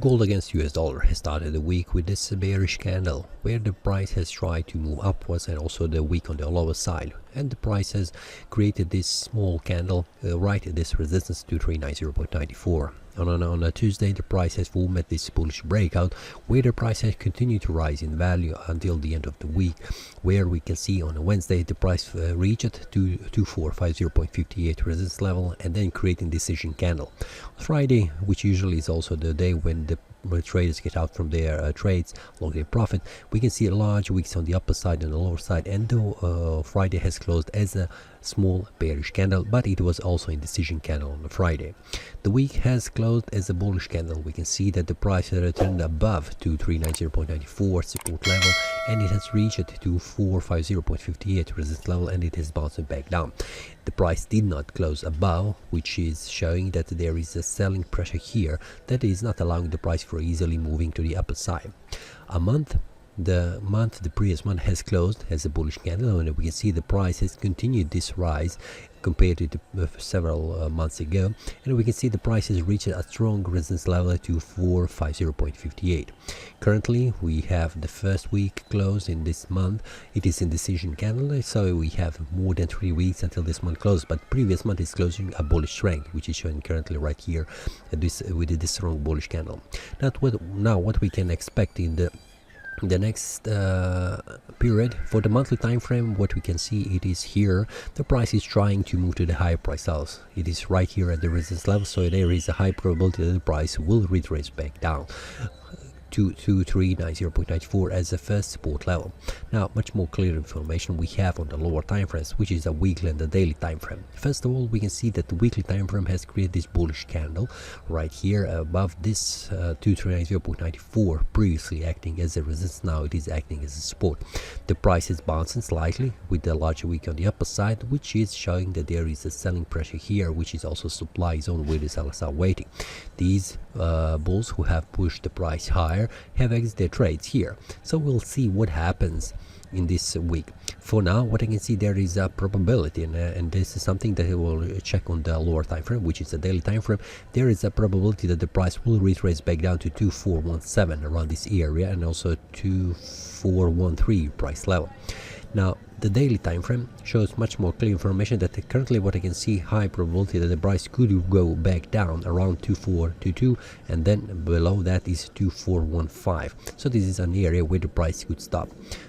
Gold against US dollar has started the week with this bearish candle where the price has tried to move upwards and also the week on the lower side, and the price has created this small candle right at this resistance to 390.94. On a Tuesday, the price has formed this bullish breakout where the price has continued to rise in value until the end of the week, where we can see on a Wednesday the price reached to 2450.58 resistance level and then creating decision candle. Friday, which usually is also the day when the traders get out from their trades, long their profit, we can see a large wicks on the upper side and the lower side, and though Friday has closed as a small bearish candle, but it was also a decision candle on the Friday. The week has closed as a bullish candle. We can see that the price has returned above to 390.94 support level, and it has reached to 450.58 resistance level, and it has bounced back down. The price did not close above, which is showing that there is a selling pressure here that is not allowing the price for easily moving to the upper side. The previous month has closed as a bullish candle, and we can see the price has continued this rise compared to several months ago, and we can see the price has reached a strong resistance level to 450.58. Currently we have the first week close in this month. It is in decision candle, so we have more than 3 weeks until this month closes, but previous month is closing a bullish trend, which is showing currently right here with this strong bullish candle. Now what we can expect in the next period for the monthly time frame, what we can see, it is here the price is trying to move to the higher price levels. It is right here at the resistance level, so there is a high probability that the price will retrace back down to 390.94 as the first support level. Now, much more clear information we have on the lower time frames, which is a weekly and the daily time frame. First of all, we can see that the weekly time frame has created this bullish candle right here above this 390.94, previously acting as a resistance. Now it is acting as a support. The price is bouncing slightly with the larger wick on the upper side, which is showing that there is a selling pressure here, which is also supply zone where the sellers are waiting. These bulls who have pushed the price higher have exited their trades here, so we'll see what happens in this week. For now, what I can see, there is a probability, and this is something that I will check on the lower time frame, which is the daily time frame. There is a probability that the price will retrace back down to 2417 around this area, and also 2413 price level. Now the daily time frame shows much more clear information that currently what I can see, high probability that the price could go back down around 2422, and then below that is 2415. So this is an area where the price could stop.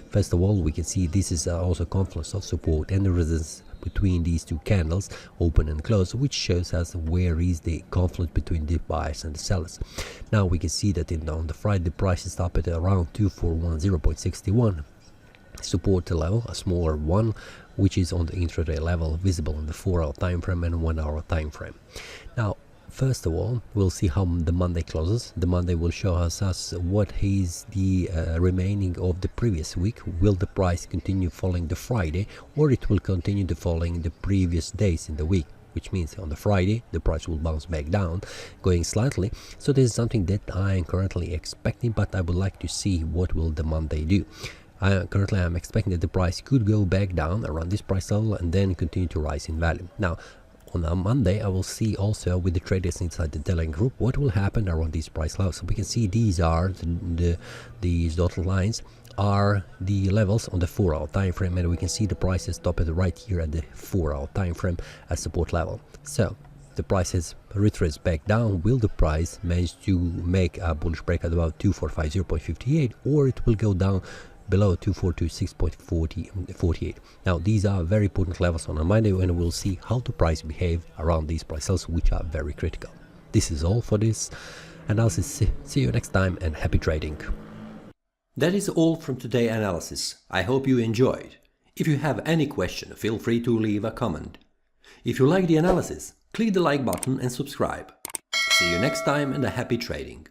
First of all, we can see this is also confluence of support and the resistance between these two candles, open and close, which shows us where is the conflict between the buyers and the sellers. Now we can see that on the Friday the price is stopped at around 2410.61. Support level, a smaller one, which is on the intraday level, visible on the 4-hour time frame and 1-hour time frame. Now, first of all, we'll see how the Monday closes. The Monday will show us what is the remaining of the previous week. Will the price continue following the Friday, or it will continue to following the previous days in the week? Which means on the Friday the price will bounce back down, going slightly. So this is something that I am currently expecting, but I would like to see what will the Monday do. Currently I'm expecting that the price could go back down around this price level and then continue to rise in value. Now on a Monday I will see also with the traders inside the Telegram group what will happen around these price levels. So we can see these are these dotted lines are the levels on the 4-hour time frame, and we can see the price is stopped right here at the 4-hour time frame as support level. So the price has retraced back down. Will the price manage to make a bullish breakout about 2450.58, or it will go down below 2426.48. Now these are very important levels on a Monday, and we'll see how the price behave around these price levels, which are very critical. This is all for this analysis. See you next time, and happy trading. That is all from today's analysis. I hope you enjoyed. If you have any question, feel free to leave a comment. If you like the analysis, click the like button and subscribe. See you next time, and a happy trading.